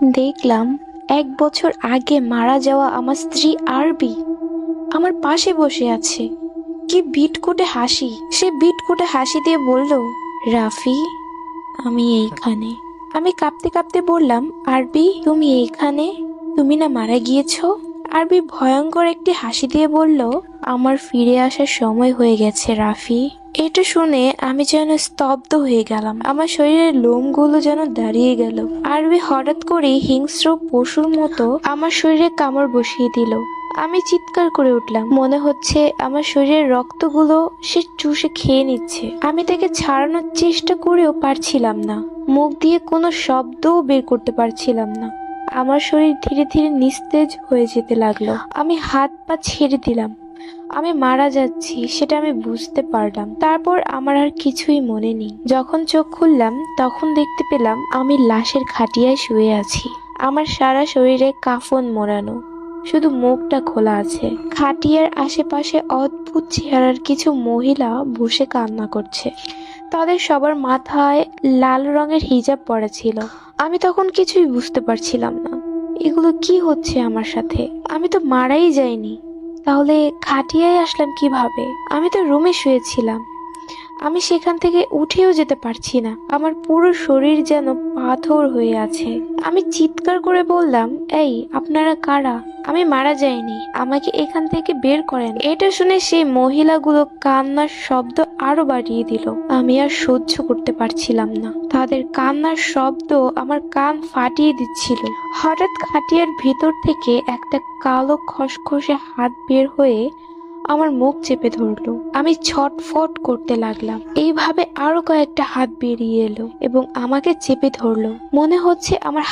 দেখলাম 1 বছর আগে মারা যাওয়া আমার স্ত্রী আরবি আমার পাশে বসে আছে। কি বিটকুটে হাসি! সে বিটকুটে হাসি দিয়ে বলল, রাফি, আমি এইখানে। আমি কাঁপতে কাঁপতে বললাম, আরবি তুমি এইখানে? তুমি না মারা গিয়েছো? আরবি ভয়ঙ্কর একটি হাসি দিয়ে বলল, আমার ফিরে আসার সময় হয়ে গেছে রাফি। এটা শুনে আমি যেন স্তব্ধ হয়ে গেলাম। আমার শরীরের লোমগুলো যেন দাঁড়িয়ে গেল। আরবি হঠাৎ করে হিংস্র পশুর মতো আমার শরীরে কামড় বসিয়ে দিল। আমি চিৎকার করে উঠলাম। মনে হচ্ছে আমার শরীরের রক্তগুলো সে চুষে খেয়ে নিচ্ছে। আমি তাকে ছাড়ানোর চেষ্টা করেও পারছিলাম না। মুখ দিয়ে কোনো শব্দও বের করতে পারছিলাম না। আমার শরীর ধীরে ধীরে নিস্তেজ হয়ে যেতে লাগলো। আমি হাত পা ছেড়ে দিলাম। আমি মারা যাচ্ছি সেটা আমি বুঝতে পারলাম। তারপর আমার আর কিছুই মনে নেই। যখন চোখ খুললাম তখন দেখতে পেলাম আমি লাশের খাটিয়ায় শুয়ে আছি। আমার সারা শরীরে কাফন মোড়ানো, শুধু মুখটা খোলা আছে। খাটিয়ার আশেপাশে অদ্ভুত চেহারার কিছু মহিলা বসে কান্না করছে। তাদের সবার মাথায় লাল রঙের হিজাব পরা ছিল। আমি তখন কিছুই বুঝতে পারছিলাম না। এগুলো কি হচ্ছে আমার সাথে? আমি তো মারাই যাইনি, তাহলে খাটিয়ায় আসলাম কিভাবে? আমি তো রুমে শুয়েছিলাম। আমি সেখান থেকে উঠেও যেতে পারছি না। আমার পুরো শরীর যেন পাথর হয়ে আছে। আমি চিৎকার করে বললাম, এই আপনারা কারা? আমি মারা যাইনি, আমাকে এখান থেকে বের করেন। এটা শুনে সেই মহিলাগুলো কান্নার শব্দ আরো বাড়িয়ে দিল। আমি আর সহ্য করতে পারছিলাম না। তাদের কান্নার শব্দ আমার কান ফাটিয়ে দিচ্ছিল। হঠাৎ খাটিয়ার ভিতর থেকে একটা কালো খসখসে হাত বের হয়ে আমার মুখ চেপে ধরলো। আমি ছটফট করতে লাগলাম। এইভাবে আরো কয়েকটা হাত বেরিয়ে এলো এবং আমাকে চেপে ধরলো। মনে হচ্ছে আমার